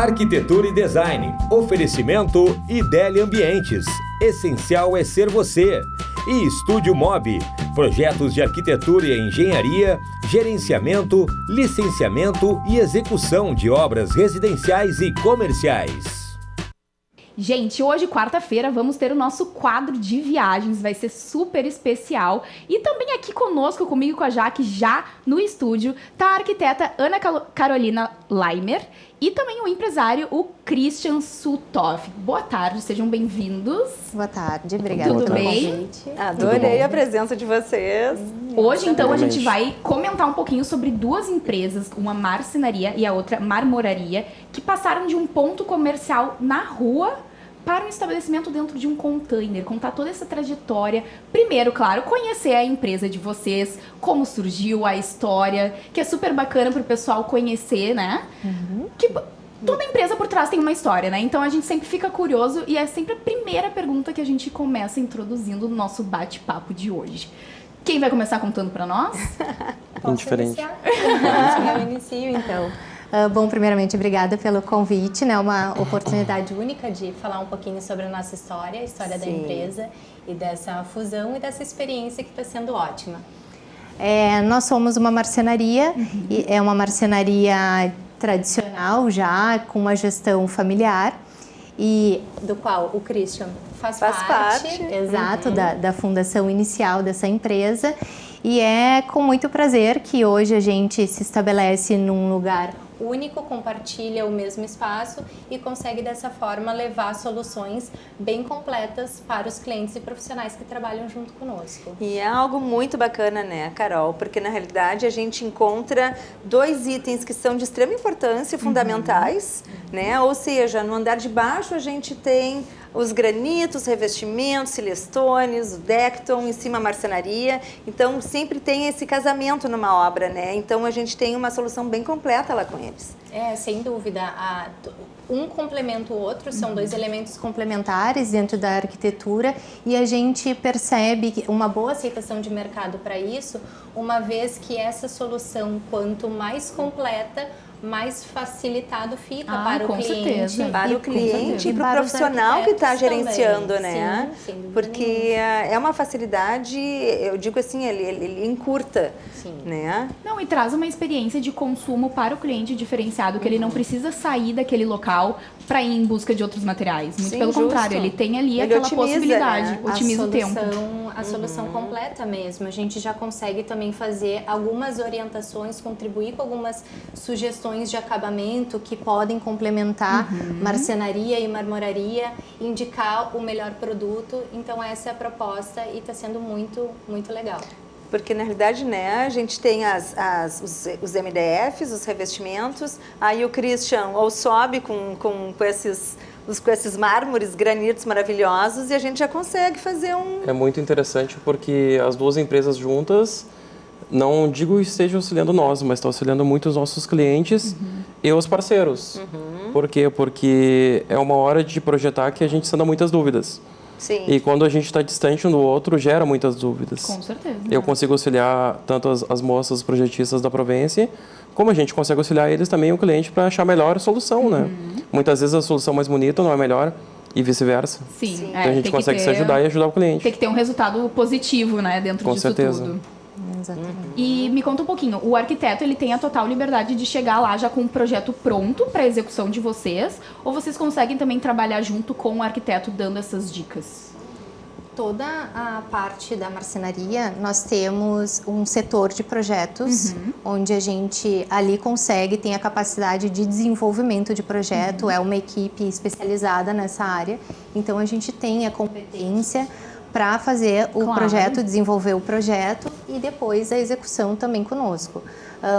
Arquitetura e Design. Oferecimento Ideli Ambientes. Essencial é ser você. E Estúdio Mob. Projetos de arquitetura e engenharia, gerenciamento, licenciamento e execução de obras residenciais e comerciais. Gente, hoje, quarta-feira, vamos ter o nosso quadro de viagens, vai ser super especial. E também aqui conosco, comigo e com a Jaque, já no estúdio, tá a arquiteta Ana Carolina Leimer e também o empresário, o Christian Sutoff. Boa tarde, sejam bem-vindos. Boa tarde, obrigada Tudo pelo bem? convite. Adorei a presença de vocês. Hoje, então, a gente vai comentar um pouquinho sobre duas empresas, uma marcenaria e a outra marmoraria, que passaram de um ponto comercial na rua para um estabelecimento dentro de um container, contar toda essa trajetória. Primeiro, claro, conhecer a empresa de vocês, como surgiu a história, que é super bacana para o pessoal conhecer, né? Que toda empresa por trás tem uma história, né? Então a gente sempre fica curioso e é sempre a primeira pergunta que a gente começa introduzindo no nosso bate-papo de hoje. Quem vai começar contando para nós? Indiferente. Eu inicio, então. Bom, primeiramente, obrigada pelo convite, né? Uma oportunidade única de falar um pouquinho sobre a nossa história, a história da empresa e dessa fusão e dessa experiência que está sendo ótima. Nós somos uma marcenaria, e é uma marcenaria tradicional já, com uma gestão familiar, e do qual o Christian faz parte. Exato, da fundação inicial dessa empresa. E é com muito prazer que hoje a gente se estabelece num lugar único, compartilha o mesmo espaço e consegue dessa forma levar soluções bem completas para os clientes e profissionais que trabalham junto conosco. E é algo muito bacana, né, Carol? Porque na realidade a gente encontra dois itens que são de extrema importância, fundamentais, né? Ou seja, no andar de baixo a gente tem os granitos, revestimentos, silestones, o Decton, em cima a marcenaria. Então, sempre tem esse casamento numa obra, né? Então, a gente tem uma solução bem completa lá com eles. Sem dúvida. Um complementa o outro, são dois elementos complementares dentro da arquitetura e a gente percebe uma boa aceitação de mercado para isso, uma vez que essa solução, quanto mais completa, mais facilitado fica para o cliente. Para o cliente e para o profissional que está gerenciando, né? Sim, porque é uma facilidade, eu digo assim, ele encurta, né? Não, e traz uma experiência de consumo para o cliente diferenciado, que ele não precisa sair daquele local para ir em busca de outros materiais. Muito pelo contrário, ele tem ali aquela possibilidade, né? Otimiza o tempo. A solução completa mesmo. A gente já consegue também fazer algumas orientações, contribuir com algumas sugestões de acabamento que podem complementar marcenaria e marmoraria, indicar o melhor produto. Então essa é a proposta e está sendo muito, muito legal. Porque, na realidade, né, a gente tem os MDFs, os revestimentos, aí o Christian ou sobe com esses mármores, granitos maravilhosos e a gente já consegue fazer É muito interessante porque as duas empresas juntas, não digo que estejam auxiliando nós, mas estão auxiliando muito os nossos clientes e os parceiros. Por quê? Porque é uma hora de projetar que a gente sanda muitas dúvidas. Sim. E quando a gente está distante um do outro, gera muitas dúvidas. Com certeza. Eu consigo auxiliar tanto as moças, os projetistas da Provence, como a gente consegue auxiliar eles também, o cliente, para achar a melhor solução, né? Muitas vezes a solução mais bonita não é melhor e vice-versa. Sim. Então a gente consegue se ajudar e ajudar o cliente. Tem que ter um resultado positivo, né, dentro disso certeza. tudo. Exatamente. E me conta um pouquinho, o arquiteto ele tem a total liberdade de chegar lá já com um projeto pronto para execução de vocês, ou vocês conseguem também trabalhar junto com o arquiteto dando essas dicas? Toda a parte da marcenaria, nós temos um setor de projetos, onde a gente ali consegue, tem a capacidade de desenvolvimento de projeto, é uma equipe especializada nessa área, então a gente tem a competência para fazer o projeto, desenvolver o projeto e depois a execução também conosco.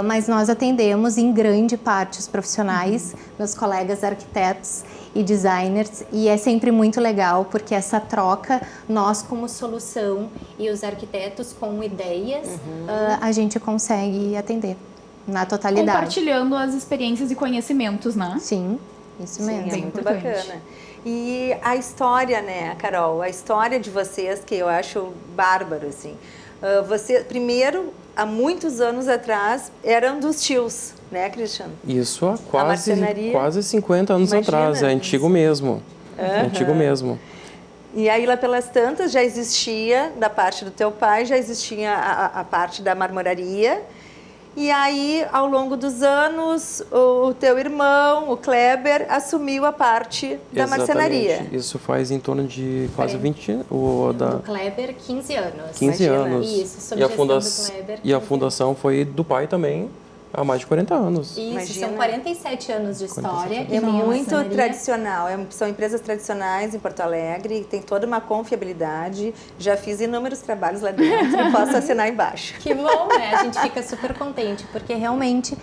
Mas nós atendemos em grande parte os profissionais, meus colegas arquitetos e designers, e é sempre muito legal porque essa troca, nós como solução e os arquitetos com ideias, a gente consegue atender na totalidade. Compartilhando as experiências e conhecimentos, né? Sim, isso mesmo. É muito bacana. E a história, né, Carol? A história de vocês, que eu acho bárbaro, assim. Você, primeiro, há muitos anos atrás, eram dos tios, né, Cristiano? Isso há quase 50 anos atrás, é antigo mesmo. É antigo mesmo. E aí, lá pelas tantas, já existia, da parte do teu pai, já existia a parte da marmoraria. E aí, ao longo dos anos, o teu irmão, o Kleber, assumiu a parte da marcenaria. Isso faz em torno de quase 20... O Kleber, 15 anos. 15 anos. Isso, sob gestão do Kleber. E a fundação foi do pai também, há mais de 40 anos. Isso, imagina. São 47 anos de história. É muito tradicional, são empresas tradicionais em Porto Alegre, tem toda uma confiabilidade. Já fiz inúmeros trabalhos lá dentro e posso assinar embaixo. Que bom, né? A gente fica super contente, porque realmente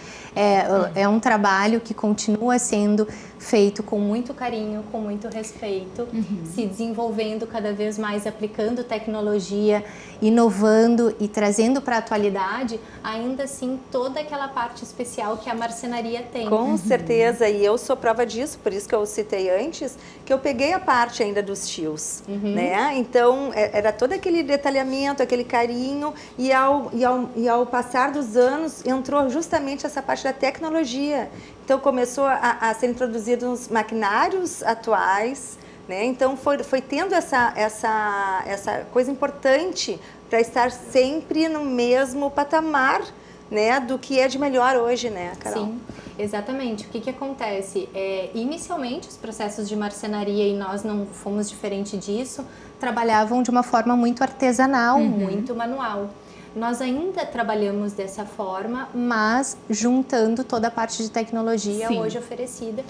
é um trabalho que continua sendo feito com muito carinho, com muito respeito, se desenvolvendo cada vez mais, aplicando tecnologia, inovando e trazendo para a atualidade, ainda assim, toda aquela parte especial que a marcenaria tem. Com certeza, e eu sou prova disso, por isso que eu citei antes, que eu peguei a parte ainda dos tios, né? Então, era todo aquele detalhamento, aquele carinho, e ao passar dos anos, entrou justamente essa parte da tecnologia. Então, começou a ser introduzidos maquinários atuais, né? Então, foi tendo essa coisa importante para estar sempre no mesmo patamar, né, do que é de melhor hoje, né, Carol? Sim, exatamente. O que acontece? Inicialmente, os processos de marcenaria, e nós não fomos diferente disso, trabalhavam de uma forma muito artesanal, muito manual. Nós ainda trabalhamos dessa forma, mas juntando toda a parte de tecnologia hoje oferecida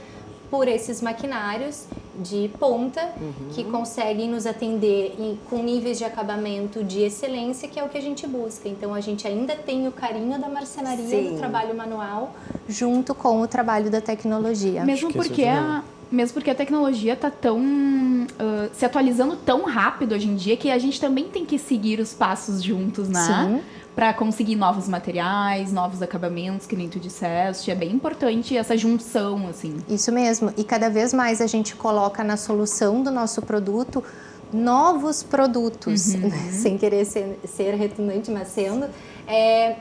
por esses maquinários de ponta que conseguem nos atender com níveis de acabamento de excelência, que é o que a gente busca. Então, a gente ainda tem o carinho da marcenaria, do trabalho manual, junto com o trabalho da tecnologia. Mesmo porque a tecnologia está se atualizando tão rápido hoje em dia que a gente também tem que seguir os passos juntos, né? Sim. Para conseguir novos materiais, novos acabamentos, que nem tu disseste. É bem importante essa junção, assim. Isso mesmo. E cada vez mais a gente coloca na solução do nosso produto novos produtos, sem querer ser redundante, mas sendo.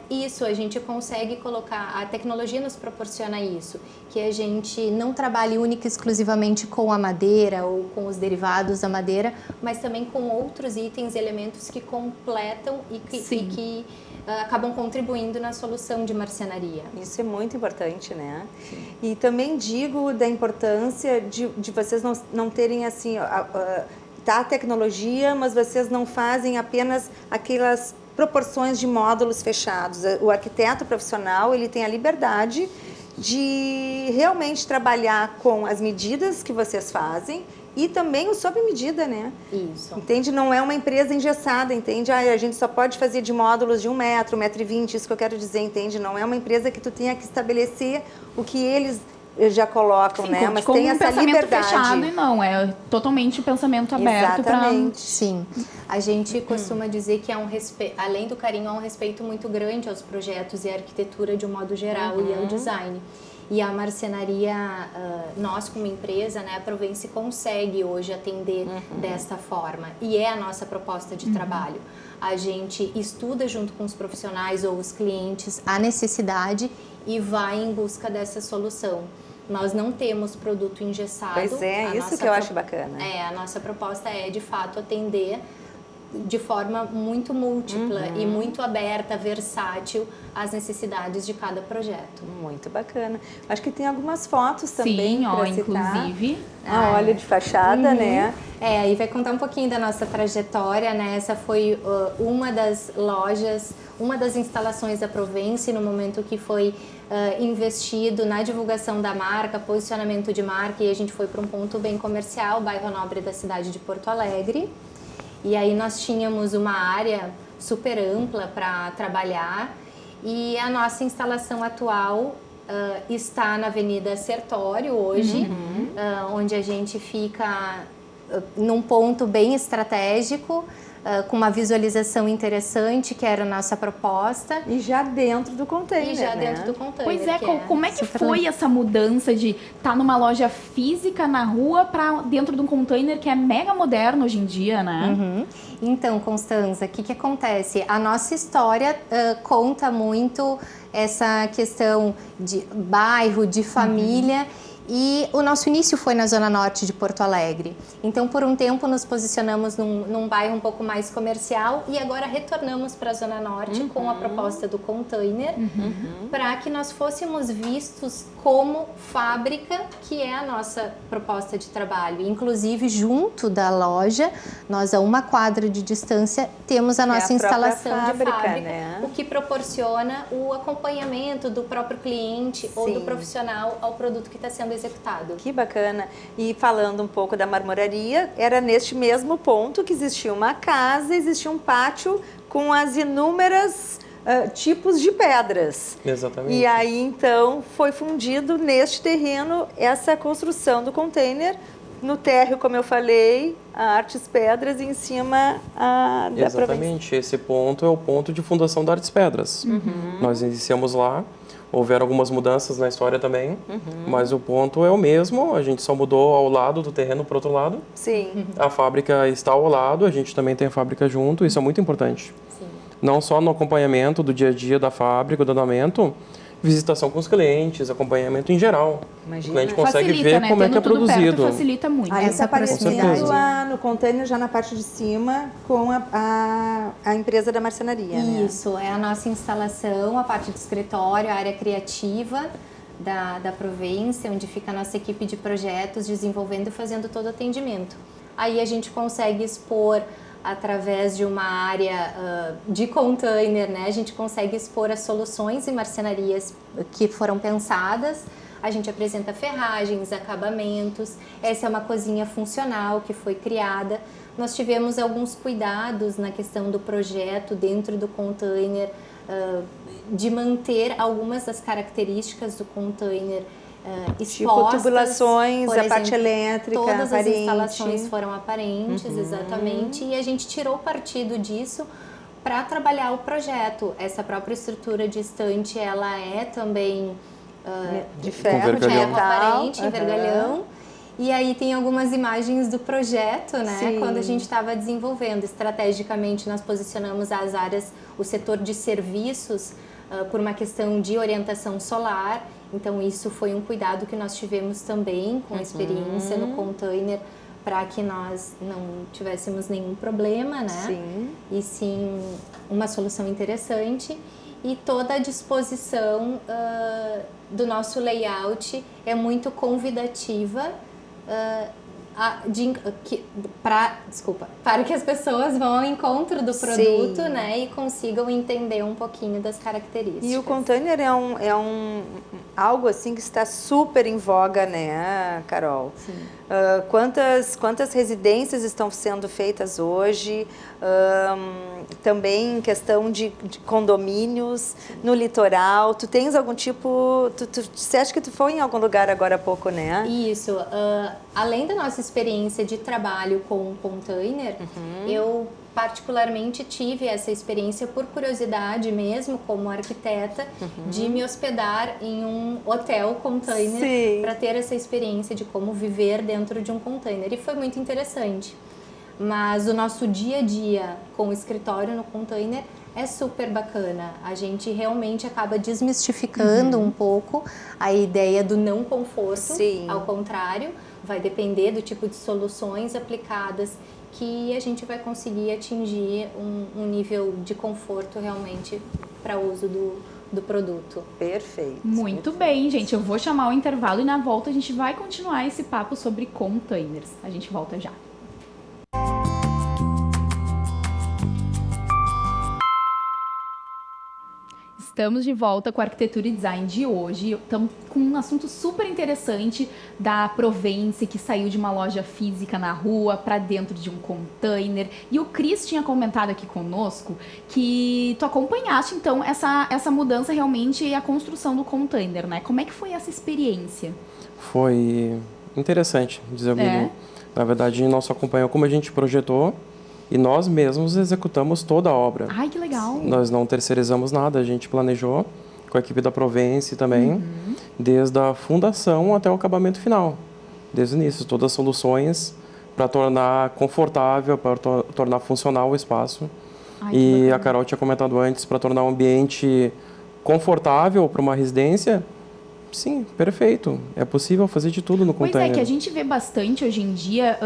Isso, a gente consegue colocar, a tecnologia nos proporciona isso, que a gente não trabalhe única e exclusivamente com a madeira ou com os derivados da madeira, mas também com outros itens, elementos que completam e que acabam contribuindo na solução de marcenaria. Isso é muito importante, né? Sim. E também digo da importância de vocês não terem assim, a tecnologia, mas vocês não fazem apenas aquelas proporções de módulos fechados. O arquiteto profissional, ele tem a liberdade de realmente trabalhar com as medidas que vocês fazem e também o sob medida, né? Isso. Entende? Não é uma empresa engessada, entende? A gente só pode fazer de módulos de 1 metro, 1,20 m, isso que eu quero dizer, entende? Não é uma empresa que tu tenha que estabelecer o que eles já colocam, sim, né? Mas tem essa liberdade. Fechado e não, é totalmente o pensamento aberto para... Sim. A gente costuma dizer que além do carinho, há um respeito muito grande aos projetos e à arquitetura de um modo geral e ao design. E a marcenaria, nós como empresa, né, a Provence consegue hoje atender desta forma. E é a nossa proposta de trabalho. A gente estuda junto com os profissionais ou os clientes a necessidade e vai em busca dessa solução. Nós não temos produto engessado. Pois é, isso que eu acho bacana. A nossa proposta é, de fato, atender de forma muito múltipla e muito aberta, versátil, às necessidades de cada projeto. Muito bacana. Acho que tem algumas fotos também. Sim, ó, inclusive. Olha, de fachada, né? E vai contar um pouquinho da nossa trajetória, né? Essa foi uma das lojas, uma das instalações da Provence, no momento que foi investido na divulgação da marca, posicionamento de marca, e a gente foi para um ponto bem comercial, bairro nobre da cidade de Porto Alegre. E aí nós tínhamos uma área super ampla para trabalhar, e a nossa instalação atual está na Avenida Sertório hoje, onde a gente fica num ponto bem estratégico, com uma visualização interessante, que era a nossa proposta. E já dentro do container, dentro do container. Pois é, como é que foi essa mudança de estar numa loja física na rua para dentro de um container que é mega moderno hoje em dia, né? Uhum. Então, Constanza, o que acontece? A nossa história conta muito essa questão de bairro, de família. E o nosso início foi na Zona Norte de Porto Alegre. Então, por um tempo, nos posicionamos num bairro um pouco mais comercial e agora retornamos para a Zona Norte com a proposta do container, para que nós fôssemos vistos como fábrica, que é a nossa proposta de trabalho. Inclusive, junto da loja, nós a uma quadra de distância temos a nossa instalação de fábrica, né? O que proporciona o acompanhamento do próprio cliente ou do profissional ao produto que está sendo executado. Que bacana. E falando um pouco da marmoraria, era neste mesmo ponto que existia uma casa, existia um pátio com as inúmeras tipos de pedras. Exatamente. E aí, então, foi fundido neste terreno essa construção do container. No térreo, como eu falei, a Artes Pedras e em cima da Exatamente. Esse ponto é o ponto de fundação da Artes Pedras. Nós iniciamos lá. Houveram algumas mudanças na história também, mas o ponto é o mesmo, a gente só mudou ao lado do terreno para o outro lado. Sim. A fábrica está ao lado, a gente também tem a fábrica junto, isso é muito importante. Sim. Não só no acompanhamento do dia a dia da fábrica, do andamento, visitação com os clientes, acompanhamento em geral. Imagina. O cliente consegue Facilita, ver né? como é Tendo que é tudo produzido. Perto, facilita muito. Aí está aparecendo Com lá no container, já na parte de cima, com a empresa da marcenaria. Isso, é a nossa instalação, a parte do escritório, a área criativa da Provence, onde fica a nossa equipe de projetos desenvolvendo e fazendo todo o atendimento. Aí a gente consegue expor através de uma área de container, né? A gente consegue expor as soluções e marcenarias que foram pensadas. A gente apresenta ferragens, acabamentos. Essa é uma cozinha funcional que foi criada. Nós tivemos alguns cuidados na questão do projeto dentro do container, de manter algumas das características do container expostas. Tipo tubulações, por exemplo, parte elétrica, todas aparente. as instalações foram aparentes, exatamente, e a gente tirou partido disso para trabalhar o projeto. Essa própria estrutura de estante, ela é também de ferro, de ferro aparente, vergalhão. E aí tem algumas imagens do projeto, né? Sim. Quando a gente estava desenvolvendo. Estrategicamente, nós posicionamos as áreas, o setor de serviços, por uma questão de orientação solar. Então, isso foi um cuidado que nós tivemos também com a experiência no container, para que nós não tivéssemos nenhum problema, né? Sim. E sim uma solução interessante. E toda a disposição do nosso layout é muito convidativa para que as pessoas vão ao encontro do produto, né, e consigam entender um pouquinho das características. E o container é algo assim que está super em voga, né, Carol? Sim. Quantas residências estão sendo feitas hoje? Também em questão de condomínios no litoral. Tu tens algum tipo... Você acha que tu foi em algum lugar agora há pouco, né? Isso. Além da nossa experiência de trabalho com o container, eu particularmente tive essa experiência por curiosidade mesmo, como arquiteta, de me hospedar em um hotel container para ter essa experiência de como viver dentro de um container. E foi muito interessante. Mas o nosso dia a dia com o escritório no container é super bacana. A gente realmente acaba desmistificando um pouco a ideia do não conforto. Ao contrário, vai depender do tipo de soluções aplicadas que a gente vai conseguir atingir um nível de conforto realmente para uso do produto. Perfeito. Muito bem, gente. Eu vou chamar o intervalo e na volta a gente vai continuar esse papo sobre containers. A gente volta já. Estamos de volta com a Arquitetura e Design de hoje. Estamos com um assunto super interessante da Provence, que saiu de uma loja física na rua para dentro de um container. E o Cris tinha comentado aqui conosco que tu acompanhaste, então, essa mudança realmente e a construção do container, né? Como é que foi essa experiência? Foi interessante, dizer o mínimo. Na verdade, nós só acompanhamos como a gente projetou e nós mesmos executamos toda a obra. Ai, que legal. Nós não terceirizamos nada, a gente planejou com a equipe da Provence também, desde a fundação até o acabamento final. Desde o início, todas as soluções para tornar confortável, para tornar funcional o espaço. Ai, que E bacana. a Carol tinha comentado antes, para tornar um ambiente confortável para uma residência. Sim, perfeito. É possível fazer de tudo no Pois container. é, que a gente vê bastante hoje em dia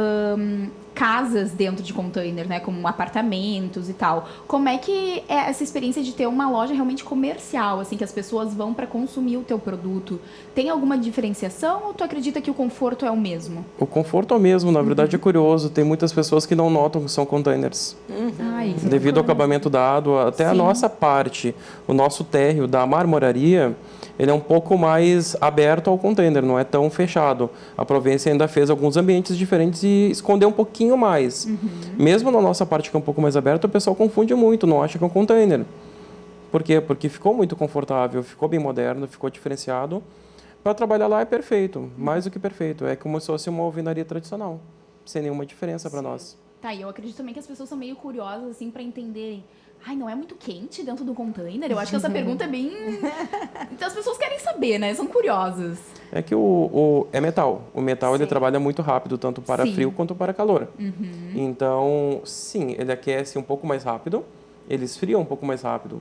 casas dentro de container, né? Como apartamentos e tal. Como é que é essa experiência de ter uma loja realmente comercial, assim, que as pessoas vão para consumir o teu produto? Tem alguma diferenciação ou tu acredita que o conforto é o mesmo? O conforto é o mesmo, na verdade é curioso. Tem muitas pessoas que não notam que são containers. Ai, isso é Devido ao bacana. acabamento dado, até a Sim. nossa parte, o nosso térreo da marmoraria, ele é um pouco mais aberto ao container, não é tão fechado. A Provence ainda fez alguns ambientes diferentes e escondeu um pouquinho mais. Mesmo na nossa parte que é um pouco mais aberta, o pessoal confunde muito, não acha que é um container. Por quê? Porque ficou muito confortável, ficou bem moderno, ficou diferenciado. Para trabalhar lá é perfeito, mais do que perfeito. É como se fosse uma alvenaria tradicional, sem nenhuma diferença para nós. Tá, e eu acredito também que as pessoas são meio curiosas, assim, pra entenderem. Ai, não é muito quente dentro do container? Eu acho que essa pergunta é bem... Então as pessoas querem saber, né? São curiosas. É que é metal. O metal ele trabalha muito rápido, tanto para Sim. frio quanto para calor. Então, sim, ele aquece um pouco mais rápido, ele esfria um pouco mais rápido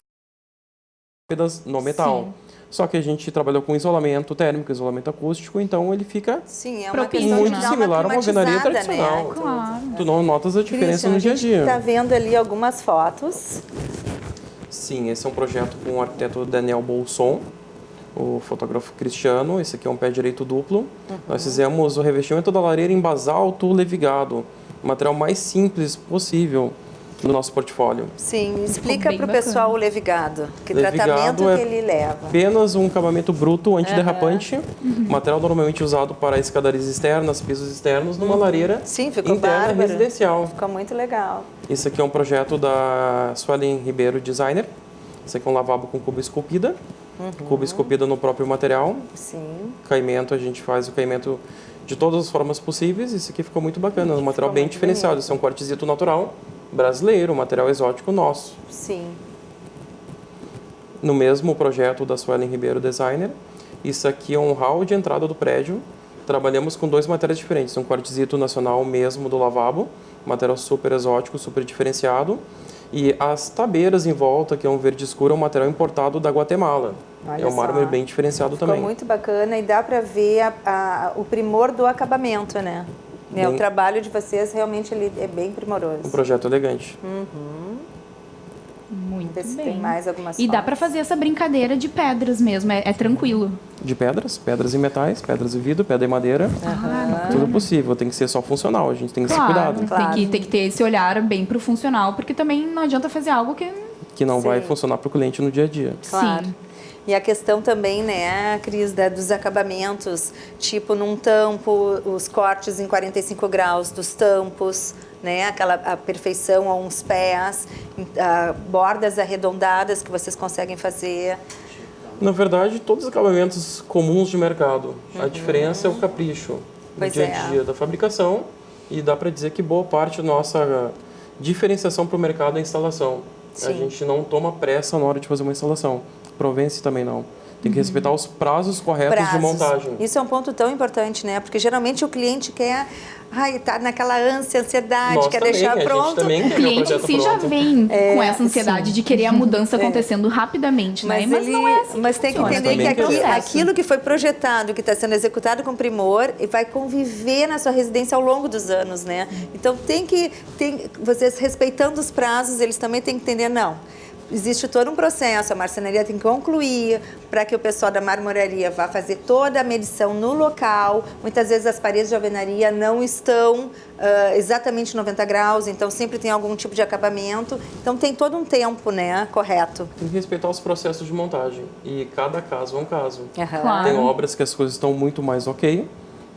no metal. Sim. Só que a gente trabalhou com isolamento térmico, isolamento acústico, então ele fica Sim, é uma Propício, questão de muito dar uma similar a uma alvenaria climatizada, tradicional. né? Claro. Tu não notas a diferença Christian, no dia a A gente dia. está vendo ali algumas fotos. Sim, esse é um projeto com o arquiteto Daniel Bolson, o fotógrafo Cristiano. Esse aqui é um pé direito duplo. Nós fizemos o revestimento da lareira em basalto levigado, o material mais simples possível no nosso portportfólio. Sim, explica bem para o bacana. pessoal o levigado. Que Levigado tratamento é que ele leva. Apenas um acabamento bruto antiderrapante, material normalmente usado para escadarias externas, pisos externos, numa lareira Sim, ficou interna bárbaro. residencial. Ficou muito legal. Esse aqui é um projeto da Suelen Ribeiro Designer. Esse aqui é um lavabo com cuba esculpida. Cuba esculpida no próprio material. Sim. Caimento, a gente faz o caimento de todas as formas possíveis. Esse aqui ficou muito bacana, um material bem muito diferenciado. bonito. Esse é um cortezito natural, brasileiro, um material exótico nosso. Sim. No mesmo projeto da Suelen Ribeiro Designer, isso aqui é um hall de entrada do prédio. Trabalhamos com dois materiais diferentes, um quartzito nacional mesmo do lavabo, material super exótico, super diferenciado, e as tabeiras em volta, que é um verde escuro, é um material importado da Guatemala. Olha É um mármore só. bem diferenciado Ficou também. muito bacana e dá para ver o primor do acabamento, né? Bem- O trabalho de vocês realmente ele é bem primoroso. Um projeto elegante. Muito Ver se bem. tem mais algumas E dá fotos. pra fazer essa brincadeira de pedras mesmo, é tranquilo. De pedras e metais, pedras e vidro, pedra e madeira, Ah, tudo possível. Tem que ser só funcional, a gente tem que ter claro, cuidado. Claro. tem que ter esse olhar bem pro funcional, porque também não adianta fazer algo que... Que não vai Sim. funcionar para o cliente no dia a dia. Claro. Sim. E a questão também, né, Cris, dos acabamentos, tipo num tampo, os cortes em 45 graus dos tampos, né, a perfeição a uns pés, bordas arredondadas que vocês conseguem fazer. Na verdade, todos os acabamentos comuns de mercado. A diferença é o capricho no Pois dia é. a dia da fabricação, e dá para dizer que boa parte da nossa diferenciação para o mercado é a instalação. A Sim. gente não toma pressa na hora de fazer uma instalação. Provence também não. Tem que respeitar os prazos corretos de montagem. Isso é um ponto tão importante, né? Porque geralmente o cliente quer, tá naquela ânsia, ansiedade, Nós quer também, deixar a gente pronto. também O quer ver cliente em projeto si já pronto. vem com essa ansiedade de querer a mudança acontecendo rapidamente, né? Mas não é assim Mas tem que funciona, entender também que quer. aquilo que foi projetado, que está sendo executado com primor, e vai conviver na sua residência ao longo dos anos, né? Então vocês respeitando os prazos, eles também têm que entender, não. Existe todo um processo, a marcenaria tem que concluir para que o pessoal da marmoraria vá fazer toda a medição no local. Muitas vezes as paredes de alvenaria não estão exatamente 90 graus, então sempre tem algum tipo de acabamento. Então tem todo um tempo, né, correto. Tem que respeitar os processos de montagem. E cada caso é um caso. Claro. Tem obras que as coisas estão muito mais ok,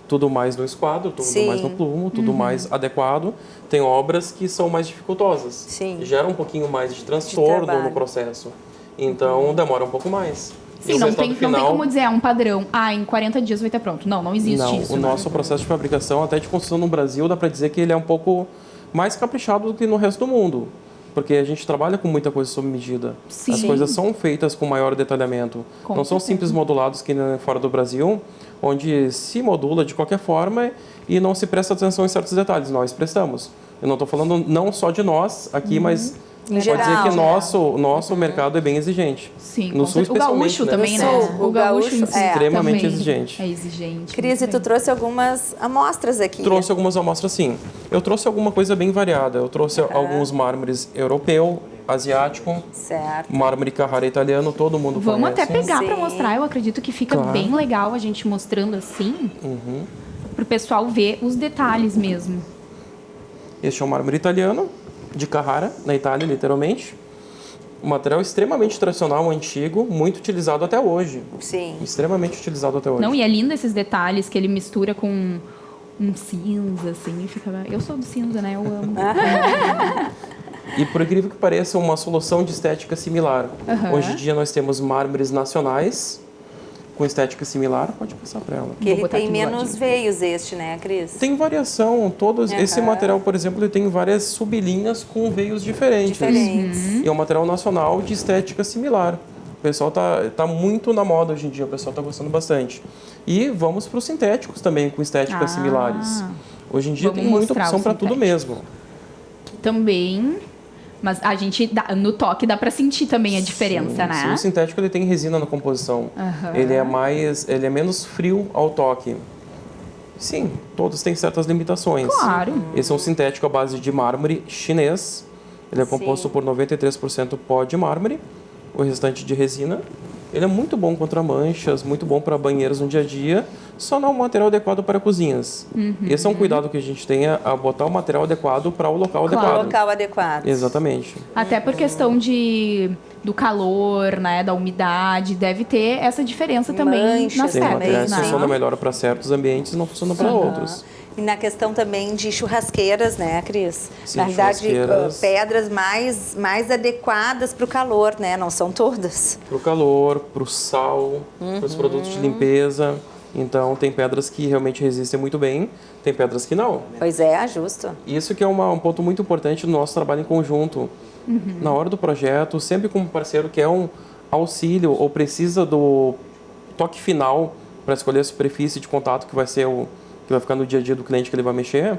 tudo mais no esquadro, tudo Sim. mais no plumo, tudo mais adequado. Tem obras que são mais dificultosas. Sim. Gera um pouquinho mais de transtorno trabalho. no processo. Então, demora um pouco mais. Sim, não tem como dizer, um padrão. Em 40 dias vai estar pronto. Não existe isso. O nosso processo de fabricação, até de construção no Brasil, dá para dizer que ele é um pouco mais caprichado do que no resto do mundo. Porque a gente trabalha com muita coisa sob medida. Sim. As coisas são feitas com maior detalhamento. Não são simples modulados que fora do Brasil, onde se modula de qualquer forma e não se presta atenção em certos detalhes. Nós prestamos. Eu não estou falando não só de nós aqui, mas pode dizer que o nosso mercado é bem exigente. Sim, no Sul, o gaúcho também, né? O gaúcho é extremamente também exigente. É exigente. Cris, e tu trouxe algumas amostras aqui. Trouxe algumas amostras, sim. Eu trouxe alguma coisa bem variada. Eu trouxe alguns mármores europeu, asiático, mármore Carrara italiano, todo mundo conhece. Vamos até pegar para mostrar, eu acredito que fica bem legal a gente mostrando assim, para o pessoal ver os detalhes mesmo. Este é um mármore italiano, de Carrara, na Itália, literalmente. Um material extremamente tradicional, antigo, muito utilizado até hoje. Sim. Extremamente utilizado até hoje. Não, e é lindo esses detalhes que ele mistura com um cinza, assim, fica... Eu sou do cinza, né? Eu amo. E por incrível que pareça, uma solução de estética similar. Hoje em dia nós temos mármores nacionais com estética similar. Pode passar para ela. Que ele tem menos veios né, Cris? Tem variação. Esse material, por exemplo, ele tem várias sublinhas com veios diferentes. E é um material nacional de estética similar. O pessoal tá muito na moda hoje em dia, o pessoal está gostando bastante. E vamos para os sintéticos também, com estéticas similares. Hoje em dia tem muita opção para tudo mesmo. Também... Mas a gente, no toque, dá para sentir também a diferença, né? Sim, o sintético ele tem resina na composição. Ele é menos frio ao toque. Sim, todos têm certas limitações. Claro. Esse é um sintético à base de mármore chinês. Ele é composto por 93% pó de mármore, o restante de resina. Ele é muito bom contra manchas, muito bom para banheiros no dia a dia, só não é um material adequado para cozinhas. Esse é um cuidado que a gente tem a botar o material adequado para o local adequado. O local adequado. Exatamente. Até por questão do calor, né, da umidade, deve ter essa diferença também nas Tem materiais que né? funcionam melhor para certos ambientes e não funcionam para outros. E na questão também de churrasqueiras, né, Cris? Sim, na verdade, pedras mais adequadas para o calor, né? Não são todas. Para o calor, para o sal, para os produtos de limpeza. Então, tem pedras que realmente resistem muito bem, tem pedras que não. Pois é, justo. Isso que é um ponto muito importante do nosso trabalho em conjunto. Na hora do projeto, sempre como parceiro quer um auxílio ou precisa do toque final para escolher a superfície de contato que vai ser que vai ficar no dia a dia do cliente que ele vai mexer,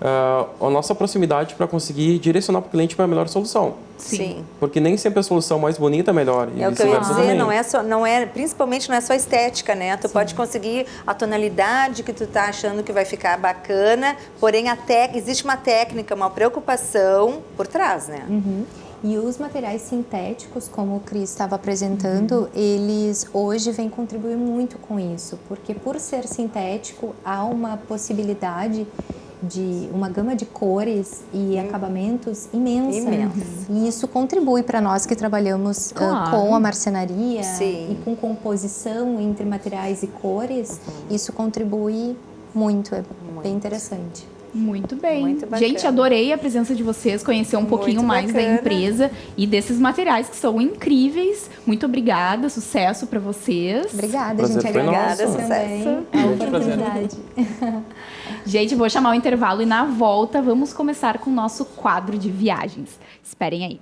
a nossa proximidade para conseguir direcionar para o cliente para a melhor solução. Sim. Porque nem sempre a solução mais bonita é melhor. É o que eu ia dizer, principalmente não é só estética, né? Tu pode conseguir a tonalidade que tu tá achando que vai ficar bacana, porém existe uma técnica, uma preocupação por trás, né? E os materiais sintéticos, como o Cris estava apresentando, eles hoje vêm contribuir muito com isso, porque por ser sintético, há uma possibilidade de uma gama de cores e acabamentos imensa. E isso contribui para nós que trabalhamos com a marcenaria e com composição entre materiais e cores, isso contribui muito, bem interessante. Muito bem. Muito bacana. Gente, adorei a presença de vocês, conhecer um pouquinho mais da empresa e desses materiais que são incríveis. Muito obrigada, sucesso para vocês. Obrigada, gente. Obrigada também a oportunidade. Gente, vou chamar o intervalo e na volta vamos começar com o nosso quadro de viagens. Esperem aí.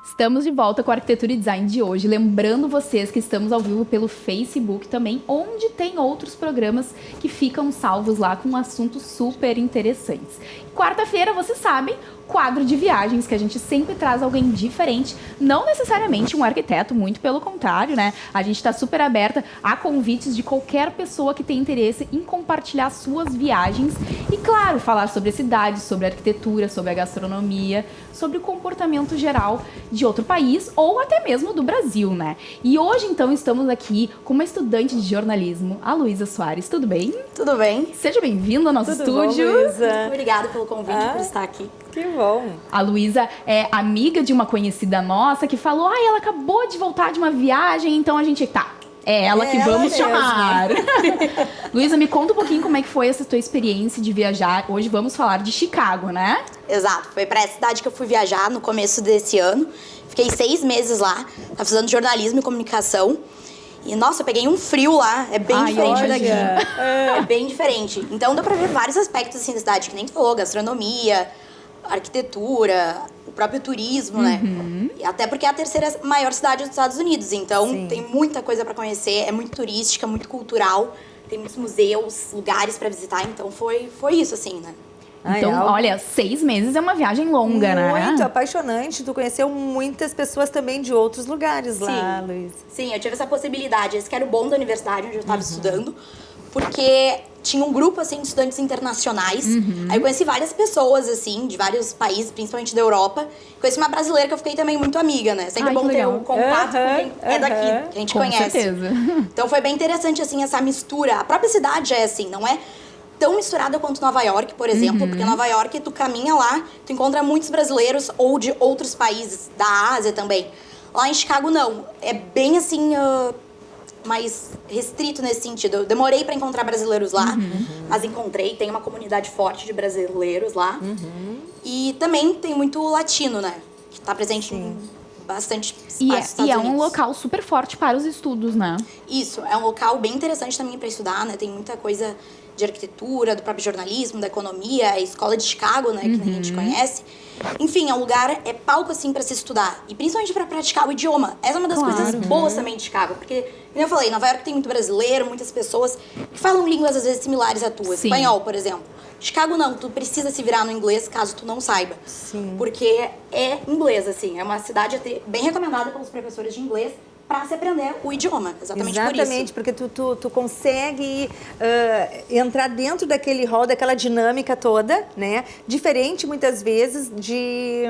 Estamos de volta com a Arquitetura e Design de hoje. Lembrando vocês que estamos ao vivo pelo Facebook também, onde tem outros programas que ficam salvos lá com assuntos super interessantes. Quarta-feira, vocês sabem, quadro de viagens, que a gente sempre traz alguém diferente, não necessariamente um arquiteto, muito pelo contrário, né? A gente está super aberta a convites de qualquer pessoa que tenha interesse em compartilhar suas viagens e, claro, falar sobre a cidade, sobre a arquitetura, sobre a gastronomia, sobre o comportamento geral de outro país ou até mesmo do Brasil, né? E hoje, então, estamos aqui com uma estudante de jornalismo, a Luísa Soares. Tudo bem? Tudo bem. Seja bem-vinda ao nosso estúdio. Bom, Luísa? Obrigada pelo convite, por estar aqui. Que bom. A Luísa é amiga de uma conhecida nossa que falou, ela acabou de voltar de uma viagem, então a gente, É ela que vamos mesma. chamar. Luísa, me conta um pouquinho como é que foi essa tua experiência de viajar. Hoje vamos falar de Chicago, né? Exato, foi pra essa cidade que eu fui viajar no começo desse ano. Fiquei 6 meses lá, tava estudando jornalismo e comunicação. E, nossa, eu peguei um frio lá, é bem diferente daqui. É bem diferente. Então dá pra ver vários aspectos assim da cidade, que nem tu falou, gastronomia, arquitetura, o próprio turismo, né? E até porque é a terceira maior cidade dos Estados Unidos, então tem muita coisa pra conhecer, é muito turística, muito cultural, tem muitos museus, lugares pra visitar, então foi isso, assim, né? Então, olha, 6 meses é uma viagem longa, né? Muito apaixonante. Tu conheceu muitas pessoas também de outros lugares lá, Luísa. Sim, eu tive essa possibilidade. Esse que era o bom da universidade onde eu estava estudando, porque tinha um grupo, assim, de estudantes internacionais. Aí eu conheci várias pessoas, assim, de vários países, principalmente da Europa. Conheci uma brasileira que eu fiquei também muito amiga, né? Sempre bom ter um contato com quem é daqui, que a gente conhece. Com certeza. Então foi bem interessante, assim, essa mistura. A própria cidade é assim, não é tão misturada quanto Nova York, por exemplo, porque Nova York, tu caminha lá, tu encontra muitos brasileiros ou de outros países, da Ásia também. Lá em Chicago, não. É bem, assim, mais restrito nesse sentido. Eu demorei pra encontrar brasileiros lá, mas encontrei. Tem uma comunidade forte de brasileiros lá. E também tem muito latino, né? Que tá presente em bastante espaço nos Estados E é Unidos. um local super forte para os estudos, né? Isso, é um local bem interessante também para estudar, né? Tem muita coisa de arquitetura, do próprio jornalismo, da economia, a escola de Chicago, né? Que nem a gente conhece. Enfim, é um lugar, é palco, assim, para se estudar. E principalmente para praticar o idioma. Essa é uma das coisas boas também de Chicago. Porque, como eu falei, Nova York tem muito brasileiro, muitas pessoas que falam línguas, às vezes, similares à tua. Sim. Espanhol, por exemplo. Chicago não, tu precisa se virar no inglês caso tu não saiba. Sim. Porque é inglês, assim. É uma cidade até bem recomendada pelos professores de inglês para se aprender o idioma. Exatamente por isso. Porque tu consegue entrar dentro daquele hall, daquela dinâmica toda, né? Diferente, muitas vezes, de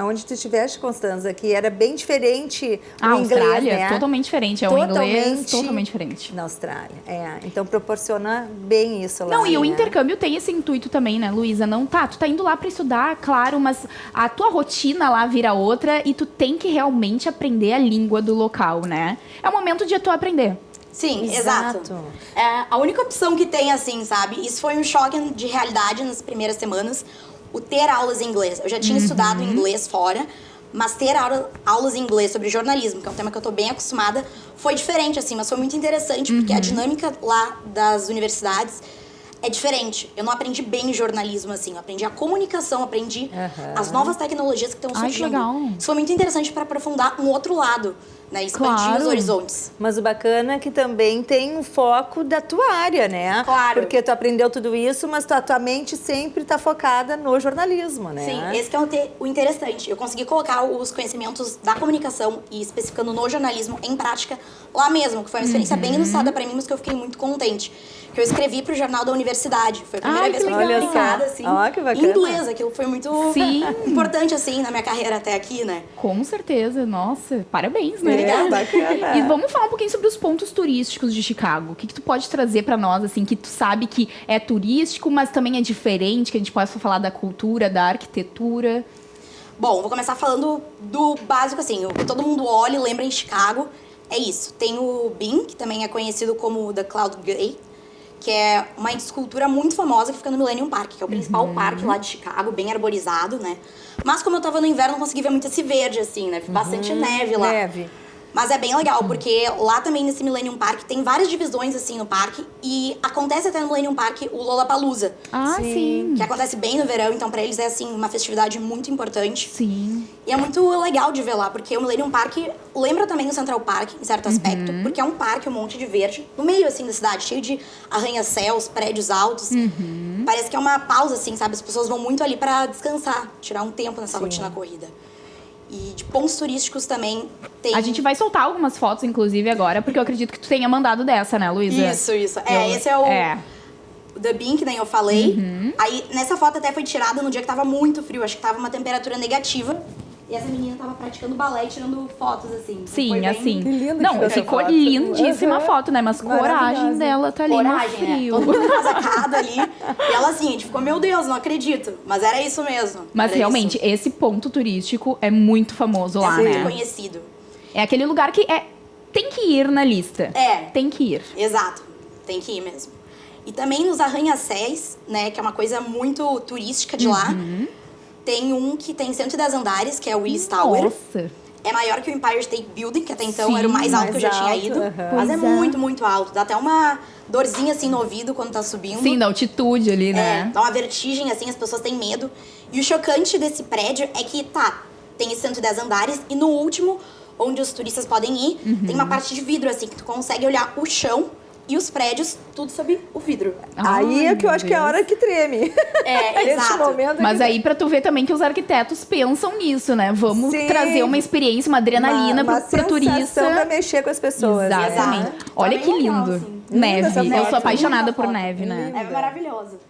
onde tu estiveste, Constanza, que era bem diferente A o inglês, Austrália né? totalmente diferente. É o inglês totalmente diferente. Na Austrália, Então, proporciona bem isso lá. Não, e o né? intercâmbio tem esse intuito também, né, Luísa? Não tá, tu tá indo lá pra estudar, claro, mas a tua rotina lá vira outra e tu tem que realmente aprender a língua do local, né? É o momento de tu aprender. Sim, exato. É a única opção que tem, assim, sabe? Isso foi um choque de realidade nas primeiras semanas, o ter aulas em inglês. Eu já tinha estudado inglês fora, mas ter aulas em inglês sobre jornalismo, que é um tema que eu tô bem acostumada, foi diferente, assim, mas foi muito interessante, porque a dinâmica lá das universidades é diferente. Eu não aprendi bem jornalismo, assim. Eu aprendi a comunicação, aprendi as novas tecnologias que estão surgindo. Que legal. Isso foi muito interessante para aprofundar um outro lado, né? Expandir os horizontes. Mas o bacana é que também tem um foco da tua área, né? Claro. Porque tu aprendeu tudo isso, mas tua mente sempre tá focada no jornalismo, né? Sim, esse que é o interessante. Eu consegui colocar os conhecimentos da comunicação e especificando no jornalismo em prática lá mesmo, que foi uma experiência bem inusitada para mim, mas que eu fiquei muito contente. Que eu escrevi pro jornal da universidade. Foi a primeira vez que eu fui publicada, assim, em inglês. Aquilo foi muito importante, assim, na minha carreira até aqui, né? Com certeza, nossa, parabéns, né? Bacana. E vamos falar um pouquinho sobre os pontos turísticos de Chicago. O que tu pode trazer pra nós, assim, que tu sabe que é turístico, mas também é diferente, que a gente possa falar da cultura, da arquitetura? Bom, vou começar falando do básico, assim, o que todo mundo olha e lembra em Chicago é isso. Tem o Bean, que também é conhecido como The Cloud Gate, que é uma escultura muito famosa que fica no Millennium Park, que é o principal parque lá de Chicago, bem arborizado, né? Mas como eu tava no inverno, não consegui ver muito esse verde, assim, né? Bastante neve lá. Mas é bem legal, porque lá também nesse Millennium Park tem várias divisões, assim, no parque. E acontece até no Millennium Park o Lollapalooza. Sim. Que acontece bem no verão, então pra eles é, assim, uma festividade muito importante. Sim. E é muito legal de ver lá, porque o Millennium Park lembra também o Central Park, em certo aspecto. Porque é um parque, um monte de verde, no meio, assim, da cidade, cheio de arranha-céus, prédios altos. Parece que é uma pausa, assim, sabe? As pessoas vão muito ali pra descansar, tirar um tempo nessa rotina corrida. E de pontos turísticos também tem... A gente vai soltar algumas fotos, inclusive, agora, porque eu acredito que tu tenha mandado dessa, né, Luísa? Isso. Esse é o The Bean, que nem eu falei. Aí, nessa foto até foi tirada no dia que tava muito frio. Acho que tava uma temperatura negativa. E essa menina tava praticando balé, tirando fotos, assim. Sim, foi bem... assim. Que linda Não, que ficou foto. lindíssima a foto, né? Mas coragem dela tá ali Coragem, no frio. né? Todo mundo casacado ali. E ela assim, a gente ficou, meu Deus, não acredito. Mas era isso mesmo. Mas era realmente, esse ponto turístico é muito famoso lá, muito né? conhecido. É aquele lugar que tem que ir na lista. Tem que ir. Exato, tem que ir mesmo. E também nos arranha-céus, né, que é uma coisa muito turística de lá. Tem um que tem 110 andares, que é o Willis Tower. Nossa. É maior que o Empire State Building, que até então era o mais alto que eu já tinha ido. Mas é muito, muito alto. Dá até uma dorzinha assim no ouvido quando tá subindo. Sim, da altitude ali, né? Dá uma vertigem assim, as pessoas têm medo. E o chocante desse prédio é que, tem esses 110 andares e no último, onde os turistas podem ir, tem uma parte de vidro assim, que tu consegue olhar o chão e os prédios, tudo sob o vidro. Aí é que eu acho que é a hora que treme. Exato. Momento Mas aí pra tu ver também que os arquitetos pensam nisso, né? Vamos trazer uma experiência, uma adrenalina pro turista. Pra mexer com as pessoas. Exatamente. Olha que lindo. Legal, assim. Neve. Eu sou apaixonada por neve, né? É maravilhoso.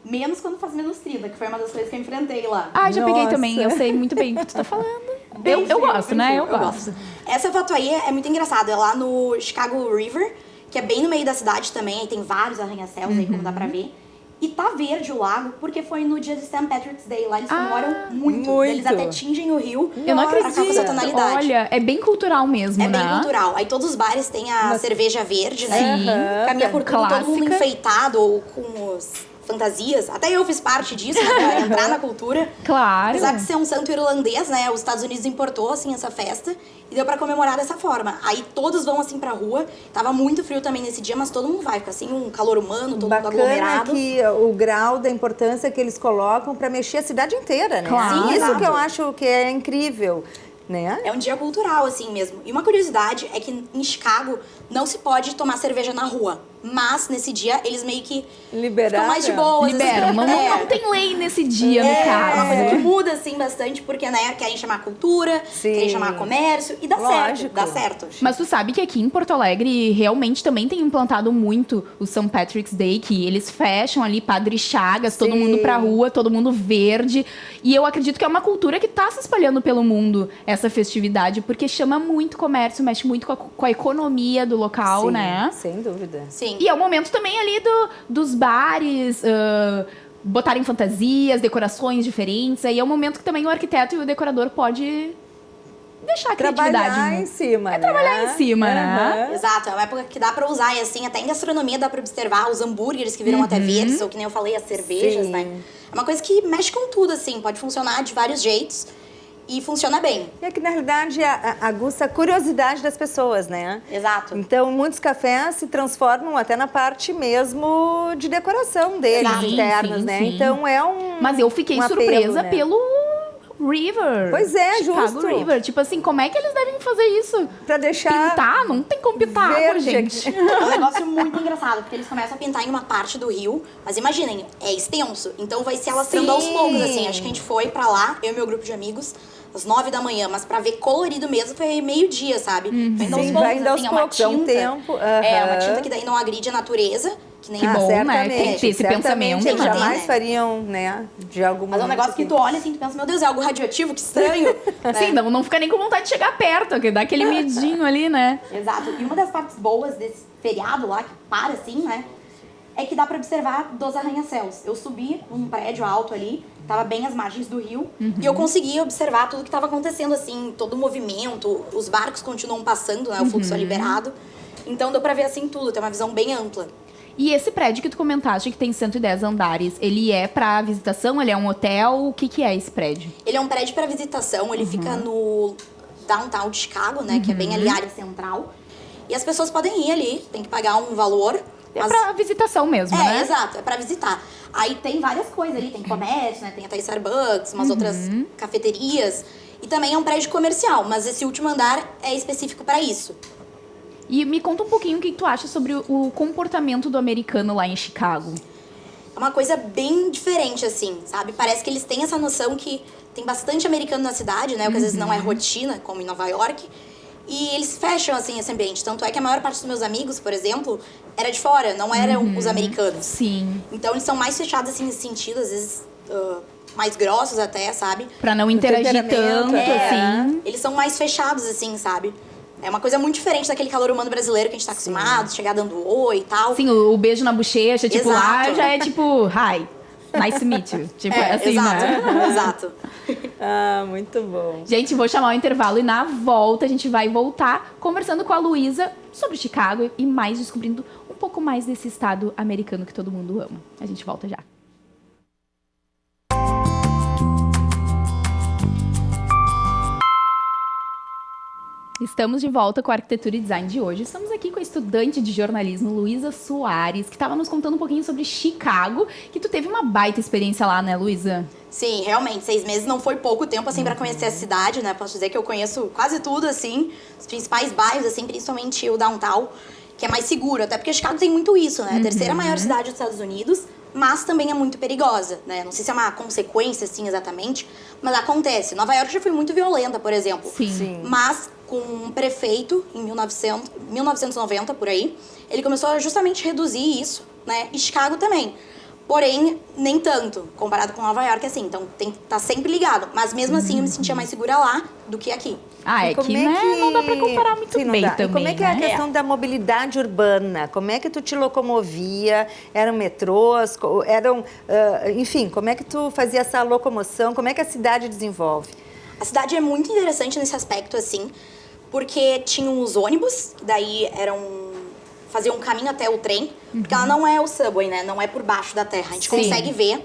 Menos quando faz menos 30, que foi uma das coisas que eu enfrentei lá. Já peguei também. Eu sei muito bem o que tu tá falando. Eu gosto, né? Eu gosto. Essa foto aí é muito engraçada. É lá no Chicago River, que é bem no meio da cidade também. Aí tem vários arranha-céus aí, como dá pra ver. E tá verde o lago, porque foi no dia de St. Patrick's Day. Lá eles comemoram muito. Eles até tingem o rio. Eu não acredito. Pra cá com essa tonalidade. Olha, é bem cultural mesmo, né? É bem cultural. Aí todos os bares têm a cerveja verde, né? Sim. Caminha por tudo, todo mundo Clássica. enfeitado ou com fantasias. Até eu fiz parte disso, né? Pra entrar na cultura. Claro. Apesar de ser um santo irlandês, né? Os Estados Unidos importou, assim, essa festa. E deu pra comemorar dessa forma. Aí todos vão, assim, pra rua. Tava muito frio também nesse dia, mas todo mundo vai. Fica, assim, um calor humano, todo mundo aglomerado. Que o grau da importância que eles colocam pra mexer a cidade inteira, né? Claro. Isso Exato. que eu acho que é incrível, né? É um dia cultural, assim mesmo. E uma curiosidade é que em Chicago não se pode tomar cerveja na rua. Mas nesse dia eles meio que Liberaram. ficam mais de boa. Liberam. Não tem lei nesse dia, no É uma caso. coisa que muda, assim, bastante, porque, né, querem chamar cultura, querem chamar comércio, e dá certo, dá certo. Mas tu sabe que aqui em Porto Alegre realmente também tem implantado muito o St. Patrick's Day, que eles fecham ali Padre Chagas, todo mundo pra rua, todo mundo verde. E eu acredito que é uma cultura que tá se espalhando pelo mundo, essa festividade, porque chama muito comércio, mexe muito com a economia do local, né? Sem dúvida. Sim. E é o momento também ali dos bares, botarem fantasias, decorações diferentes. Aí é o momento que também o arquiteto e o decorador pode deixar a criatividade. Trabalhar em cima, né? Trabalhar em cima, né? Exato, é uma época que dá pra usar, e assim, até em gastronomia dá pra observar os hambúrgueres que viram até verdes, ou que nem eu falei, as cervejas, né? É uma coisa que mexe com tudo, assim, pode funcionar de vários jeitos. E funciona bem. É que, na realidade, aguça a curiosidade das pessoas, né? Exato. Então, muitos cafés se transformam até na parte mesmo de decoração deles, internas, né? Sim. Então, é Mas eu fiquei surpresa pelo River. Pois é, Chicago justo. River. Tipo assim, como é que eles devem fazer isso? Pra deixar... Pintar? Não tem como pintar água, verde. gente. É um negócio muito engraçado, porque eles começam a pintar em uma parte do rio, mas imaginem, é extenso, então vai se alastrando aos poucos, assim. Acho que a gente foi pra lá, eu e meu grupo de amigos, às 9 da manhã, mas pra ver colorido mesmo foi meio-dia, sabe? Vai indo aos poucos, vai indo aos assim, é uma poucos, é um tinta. tempo. É, uma tinta que daí não agride a natureza, que nem Que bom, né? certamente, Tem que ter esse pensamento, eles né? jamais fariam, né, de alguma... Mas é um negócio que tu olha assim, tu pensa, meu Deus, é algo radioativo, que estranho. Sim, não fica nem com vontade de chegar perto, que dá aquele medinho ali, né? Exato. E uma das partes boas desse feriado lá, que para assim, né? É que dá pra observar dos arranha-céus. Eu subi num prédio alto ali, tava bem às margens do rio, e eu conseguia observar tudo que tava acontecendo, assim, todo o movimento, os barcos continuam passando, né? O fluxo é liberado. Então deu pra ver assim tudo, tem uma visão bem ampla. E esse prédio que tu comentaste, que tem 110 andares, ele é pra visitação? Ele é um hotel? O que é esse prédio? Ele é um prédio para visitação, ele fica no downtown de Chicago, né? Que é bem ali a área central. E as pessoas podem ir ali, tem que pagar um valor. É pra visitação mesmo, né? É, exato, é pra visitar. Aí tem várias coisas ali, tem comércio, né? Tem até Starbucks, umas outras cafeterias. E também é um prédio comercial, mas esse último andar é específico para isso. E me conta um pouquinho o que tu acha sobre o comportamento do americano lá em Chicago. É uma coisa bem diferente, assim, sabe? Parece que eles têm essa noção que tem bastante americano na cidade, né? O que às vezes não é rotina, como em Nova York. E eles fecham, assim, esse ambiente. Tanto é que a maior parte dos meus amigos, por exemplo, era de fora, não eram os americanos. Sim. Então eles são mais fechados, assim, nesse sentido, às vezes mais grossos até, sabe? Pra não interagir tanto, assim. Eles são mais fechados, assim, sabe? É uma coisa muito diferente daquele calor humano brasileiro que a gente tá acostumado, chegar dando oi e tal. Sim, o beijo na bochecha, tipo, Exato. lá já é tipo, hi. Nice to meet you. Tipo, assim, exato, né? exato. Ah, muito bom. Gente, vou chamar o intervalo e na volta a gente vai voltar conversando com a Luísa sobre Chicago e mais descobrindo um pouco mais desse estado americano que todo mundo ama. A gente volta já. Estamos de volta com a Arquitetura e Design de hoje. Estamos aqui com a estudante de jornalismo, Luísa Soares, que estava nos contando um pouquinho sobre Chicago, que tu teve uma baita experiência lá, né, Luísa? Sim, realmente, 6 meses não foi pouco tempo, assim, pra conhecer a cidade, né? Posso dizer que eu conheço quase tudo, assim, os principais bairros, assim, principalmente o downtown, que é mais seguro, até porque Chicago tem muito isso, né? A terceira maior cidade dos Estados Unidos, mas também é muito perigosa, né? Não sei se é uma consequência, assim, exatamente, mas acontece. Nova York já foi muito violenta, por exemplo. Sim. Mas com um prefeito, em 1990, por aí, ele começou a justamente reduzir isso, né? E Chicago também. Porém, nem tanto, comparado com Nova York, assim. Então, tem que estar sempre ligado. Mas mesmo assim, eu me sentia mais segura lá do que aqui. Ah, é que, né, não dá pra comparar muito bem também, E como é que é a né? questão da mobilidade urbana? Como é que tu te locomovia? Eram metrôs? Enfim, como é que tu fazia essa locomoção? Como é que a cidade desenvolve? A cidade é muito interessante nesse aspecto, assim, porque tinham os ônibus, daí faziam um caminho até o trem, porque ela não é o subway, né? Não é por baixo da terra. A gente consegue ver.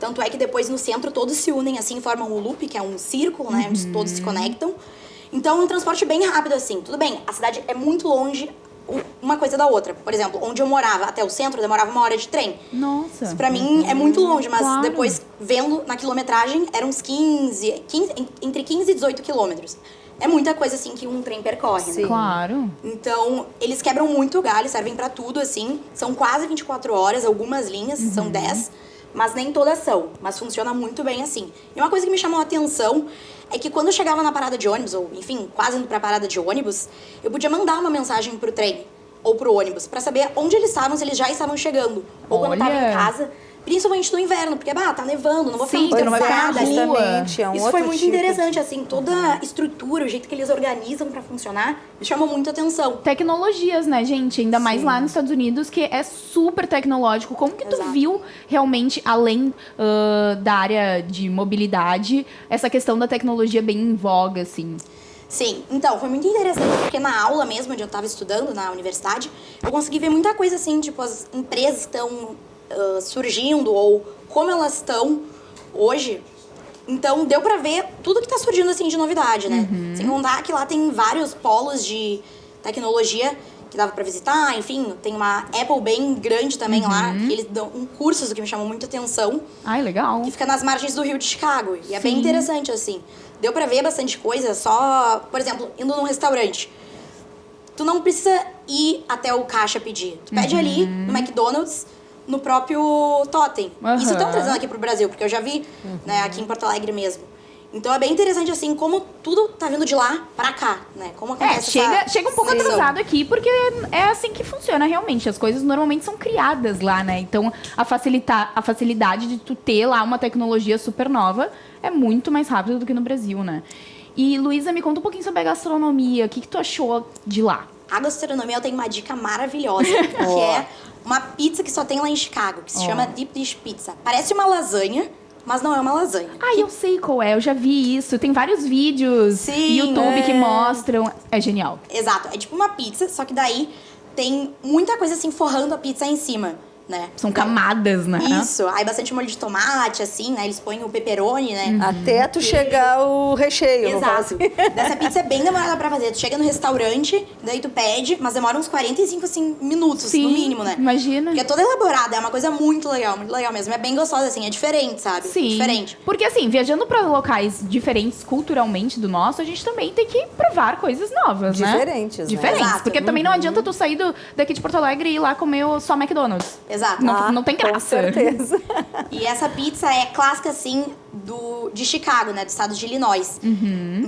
Tanto é que depois no centro todos se unem, assim, formam o loop, que é um círculo, né? Onde todos se conectam. Então é um transporte bem rápido, assim. Tudo bem, a cidade é muito longe uma coisa da outra. Por exemplo, onde eu morava até o centro, demorava 1 hora de trem. Nossa. Isso pra mim é muito longe, mas Claro. depois, vendo na quilometragem, eram uns entre 15 e 18 quilômetros. É muita coisa, assim, que um trem percorre, né? Claro. Então, eles quebram muito o galho, servem pra tudo, assim. São quase 24 horas, algumas linhas, são 10, mas nem todas são. Mas funciona muito bem assim. E uma coisa que me chamou a atenção é que quando eu chegava na parada de ônibus, ou enfim, quase indo pra parada de ônibus, eu podia mandar uma mensagem pro trem ou pro ônibus pra saber onde eles estavam, se eles já estavam chegando. Ou quando eu tava em casa. Principalmente no inverno, porque, tá nevando, não vou ficar Sim, muito tu não vai ficar na cansada. rua. Exatamente, é um Isso outro foi muito tipo interessante, assim, toda a estrutura, o jeito que eles organizam pra funcionar, me chamou muito a atenção. Tecnologias, né, gente? Ainda mais lá nos Estados Unidos, que é super tecnológico. Como que tu Exato. viu realmente, além da área de mobilidade, essa questão da tecnologia bem em voga, assim? Sim, então, foi muito interessante, porque na aula mesmo, onde eu tava estudando, na universidade, eu consegui ver muita coisa, assim, tipo, as empresas estão surgindo, ou como elas estão hoje. Então, deu pra ver tudo que tá surgindo, assim, de novidade, né? Sem contar que lá tem vários polos de tecnologia que dava pra visitar, enfim, tem uma Apple bem grande também lá, que eles dão cursos, que me chamou muita atenção, Ai, legal. que fica nas margens do Rio de Chicago, e é bem interessante, assim. Deu pra ver bastante coisa, só, por exemplo, indo num restaurante. Tu não precisa ir até o caixa pedir. Tu pede ali, no McDonald's, no próprio Totem. Isso estão trazendo aqui pro Brasil, porque eu já vi, né, aqui em Porto Alegre mesmo. Então é bem interessante, assim, como tudo tá vindo de lá pra cá, né? Como acontece Chega um pouco atrasado aqui, porque é assim que funciona realmente. As coisas normalmente são criadas lá, né? Então, a facilidade de tu ter lá uma tecnologia super nova é muito mais rápido do que no Brasil, né? E, Luísa, me conta um pouquinho sobre a gastronomia. O que tu achou de lá? A gastronomia, eu tenho uma dica maravilhosa, que é uma pizza que só tem lá em Chicago, que se chama Deep Dish Pizza. Parece uma lasanha, mas não é uma lasanha. Ah, eu sei qual é, eu já vi isso. Tem vários vídeos Sim, YouTube que mostram. É genial. Exato, é tipo uma pizza, só que daí tem muita coisa assim forrando a pizza em cima, né? São camadas, né? Isso, aí bastante molho de tomate, assim, né? Eles põem o pepperoni, né? Até tu chegar o recheio. Exato. Dessa pizza é bem demorada pra fazer. Tu chega no restaurante, daí tu pede, mas demora uns 45 assim, minutos, Sim, no mínimo, né? imagina. Porque é toda elaborada, é uma coisa muito legal mesmo. É bem gostosa, assim, é diferente, sabe? Sim. Diferente. Porque assim, viajando pra locais diferentes culturalmente do nosso, a gente também tem que provar coisas novas, né? Diferentes, né? Diferentes. Exato. Porque também não adianta tu sair daqui de Porto Alegre e ir lá comer só McDonald's. Exato. Não tem graça. Com certeza. E essa pizza é clássica, assim, de Chicago, né? Do estado de Illinois.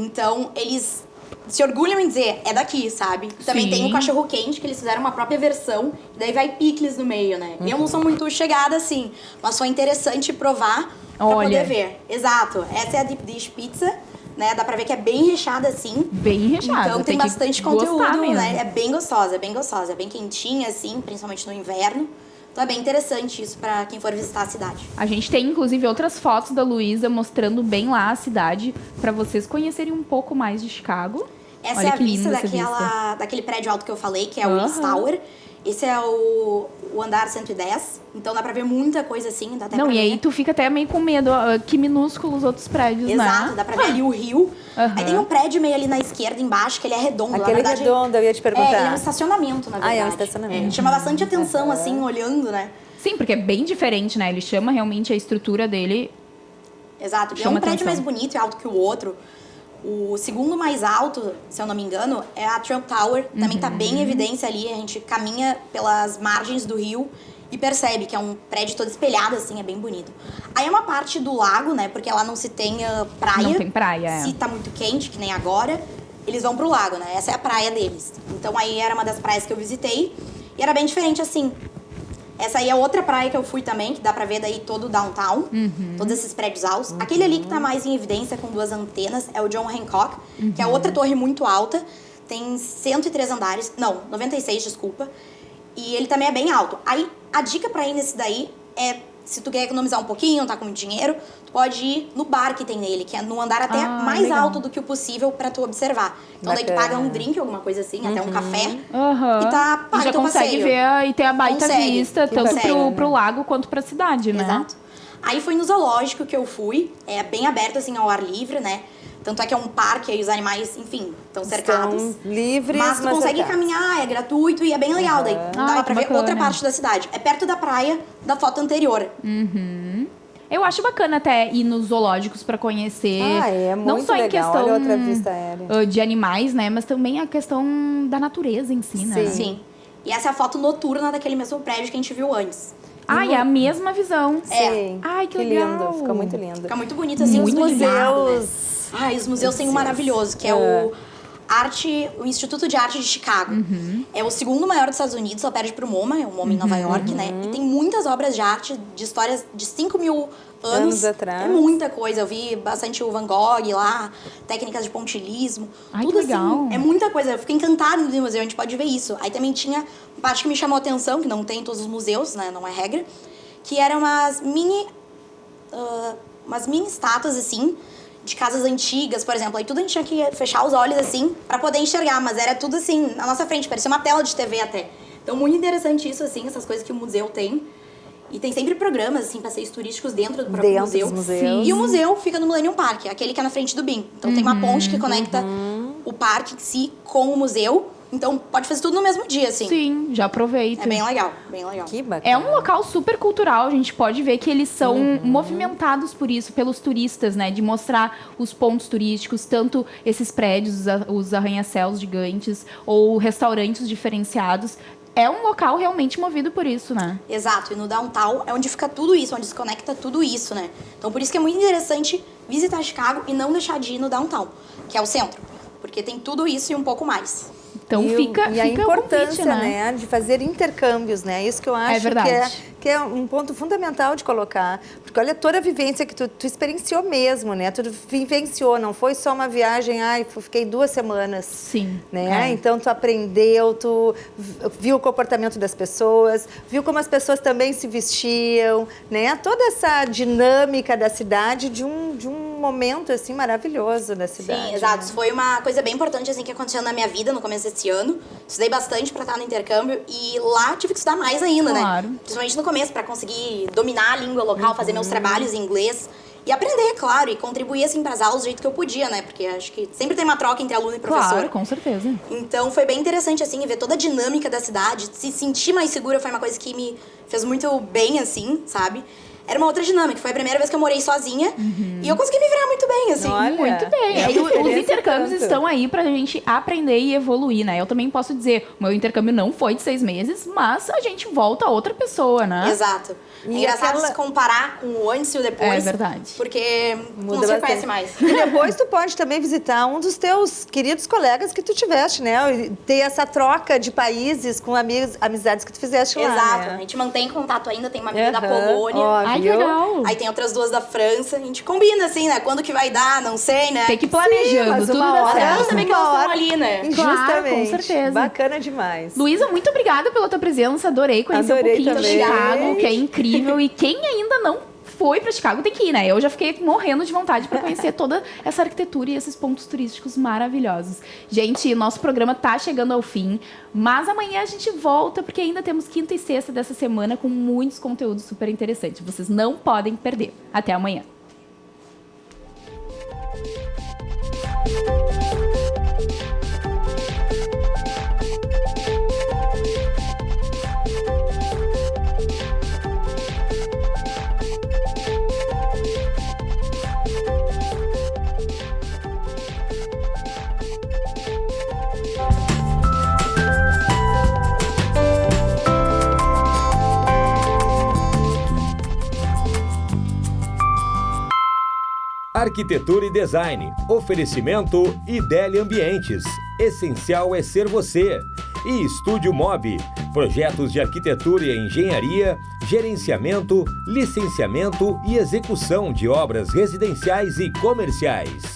Então, eles se orgulham em dizer, é daqui, sabe? Também Sim. tem o cachorro-quente, que eles fizeram uma própria versão. Daí vai picles no meio, né? Eu não sou muito chegada, assim. Mas foi interessante provar pra poder ver. Exato. Essa é a Deep Dish Pizza, né? Dá pra ver que é bem recheada, assim. Bem recheada. Então tem que bastante gostar conteúdo, mesmo. né? É bem gostosa, bem gostosa. É bem quentinha, assim, principalmente no inverno. Então é bem interessante isso para quem for visitar a cidade. A gente tem, inclusive, outras fotos da Luísa mostrando bem lá a cidade, para vocês conhecerem um pouco mais de Chicago. Essa Olha é a que vista linda daquele prédio alto que eu falei, que é o East Tower. Esse é o andar 110, então dá pra ver muita coisa assim, dá até Não, pra e ver. aí tu fica até meio com medo, ó, que minúsculos os outros prédios, Exato, né? dá pra ver ali o rio. Aí tem um prédio meio ali na esquerda, embaixo, que ele é redondo. Aquele na verdade, redondo, eu ia te perguntar. ele é um estacionamento, na verdade. É um estacionamento. Chama bastante atenção, assim, olhando, né? Sim, porque é bem diferente, né? Ele chama realmente a estrutura dele. Exato, e é Chama um prédio atenção. mais bonito e alto que o outro. O segundo mais alto, se eu não me engano, é a Trump Tower. Também tá bem em evidência ali. A gente caminha pelas margens do rio e percebe que é um prédio todo espelhado, assim, é bem bonito. Aí é uma parte do lago, né? Porque lá não se tem praia. Não tem praia, é. Se tá muito quente, que nem agora, eles vão pro lago, né? Essa é a praia deles. Então aí era uma das praias que eu visitei. E era bem diferente, assim. Essa aí é outra praia que eu fui também, que dá pra ver daí todo o downtown, todos esses prédios altos. Aquele ali que tá mais em evidência com 2 antenas é o John Hancock, que é outra torre muito alta, tem 103 andares, não, 96, desculpa, e ele também é bem alto. Aí a dica pra ir nesse daí é, se tu quer economizar um pouquinho, não tá com muito dinheiro, tu pode ir no bar que tem nele, que é no andar até mais legal. alto do que o possível pra tu observar. Então daí tu paga um drink, alguma coisa assim, até um café, Aham. e tá pago já o teu consegue passeio. ver e ter a baita Consegue, vista, que tanto consegue, pro lago quanto pra cidade, né? Exato. Aí foi no zoológico que eu fui, é bem aberto assim ao ar livre, né? Tanto é que é um parque, aí os animais, enfim, estão cercados. Estão livres, Mas tu consegue cercados. caminhar, é gratuito e é bem legal. Daí dava que pra ver bacana. outra parte da cidade. É perto da praia da foto anterior. Eu acho bacana até ir nos zoológicos pra conhecer. É muito não só legal. em questão Olha outra vista aérea. de animais, né? Mas também a questão da natureza em si, né? Sim. E essa é a foto noturna daquele mesmo prédio que a gente viu antes. Ah, é a mesma visão. Sim. Ai, que legal. lindo, fica muito lindo. Fica muito bonito assim, Muito os museus. museus. Ai, os museus têm um maravilhoso, que é o Instituto de Arte de Chicago. É o segundo maior dos Estados Unidos, só perde pro MoMA, é o MoMA em Nova York, né? E tem muitas obras de arte, de histórias de 5.000 anos atrás. É muita coisa. Eu vi bastante o Van Gogh lá, técnicas de pontilhismo. Ai, tudo que legal. assim. É muita coisa. Eu fiquei encantada no museu, a gente pode ver isso. Aí também tinha uma parte que me chamou a atenção, que não tem em todos os museus, né? Não é regra. Que eram umas mini estátuas, assim, de casas antigas, por exemplo. Aí tudo a gente tinha que fechar os olhos, assim, pra poder enxergar. Mas era tudo, assim, na nossa frente. Parecia uma tela de TV até. Então, muito interessante isso, assim, essas coisas que o museu tem. E tem sempre programas, assim, passeios turísticos dentro do próprio Dentro museu. dos museus. E o museu fica no Millennium Park, aquele que é na frente do BIM. Então, tem uma ponte que conecta o parque em si com o museu. Então, pode fazer tudo no mesmo dia, assim. Sim, já aproveito. É bem legal, bem legal. Que bacana. É um local super cultural, a gente pode ver que eles são movimentados por isso, pelos turistas, né? De mostrar os pontos turísticos, tanto esses prédios, os arranha-céus gigantes, ou restaurantes diferenciados. É um local realmente movido por isso, né? Exato, e no downtown é onde fica tudo isso, onde se conecta tudo isso, né? Então, por isso que é muito interessante visitar Chicago e não deixar de ir no downtown, que é o centro. Porque tem tudo isso e um pouco mais. Então E fica a fica o importância, convite, né? de fazer intercâmbios, né? Isso que eu acho verdade. que é um ponto fundamental de colocar. Porque olha toda a vivência que tu experienciou mesmo, né? Tu vivenciou, não foi só uma viagem, fiquei 2 semanas. Sim. Né? Então, tu aprendeu, tu viu o comportamento das pessoas, viu como as pessoas também se vestiam, né? Toda essa dinâmica da cidade de um momento, assim, maravilhoso da cidade. Sim, exato. Né? Isso foi uma coisa bem importante, assim, que aconteceu na minha vida no começo desse ano. Estudei bastante pra estar no intercâmbio e lá tive que estudar mais ainda, Claro. né? Principalmente no começo, pra conseguir dominar a língua local, fazer meus trabalhos em inglês. E aprender, claro, e contribuir, assim, pras aulas do jeito que eu podia, né? Porque acho que sempre tem uma troca entre aluno e professor. Claro, com certeza. Então, foi bem interessante, assim, ver toda a dinâmica da cidade. Se sentir mais segura foi uma coisa que me fez muito bem, assim, sabe? Era uma outra dinâmica. Foi a primeira vez que eu morei sozinha. E eu consegui me virar muito bem, assim. Olha, Muito bem. é E uma os diferença intercâmbios tanto. estão aí pra gente aprender e evoluir, né? Eu também posso dizer, o meu intercâmbio não foi de 6 meses, mas a gente volta a outra pessoa, né? Exato. É E engraçado aquela- se comparar com o antes e o depois. É verdade. Porque Muda não se bastante. conhece mais. E depois tu pode também visitar um dos teus queridos colegas que tu tiveste, né? E ter essa troca de países com amizades que tu fizeste lá, Exato. A né? gente mantém contato ainda, tem uma amiga da Aham, Polônia. ó, Ai, Ai, que viu? legal. Aí tem outras 2 da França. A gente combina, assim, né? Quando que vai dar, não sei, né? Tem que ir planejando, mas tudo uma dá hora- certo. também que elas estão ali, né? Claro, Justamente. com certeza. Bacana demais. Luísa, muito obrigada pela tua presença. Adorei conhecer Adorei um pouquinho também. de Chicago, que é incrível. E quem ainda não foi pra Chicago tem que ir, né? Eu já fiquei morrendo de vontade pra conhecer toda essa arquitetura e esses pontos turísticos maravilhosos. Gente, nosso programa tá chegando ao fim, mas amanhã a gente volta, porque ainda temos quinta e sexta dessa semana com muitos conteúdos super interessantes. Vocês não podem perder. Até amanhã. Arquitetura e Design. Oferecimento Idélia Ambientes. Essencial é ser você. E Estúdio Mob. Projetos de arquitetura e engenharia, gerenciamento, licenciamento e execução de obras residenciais e comerciais.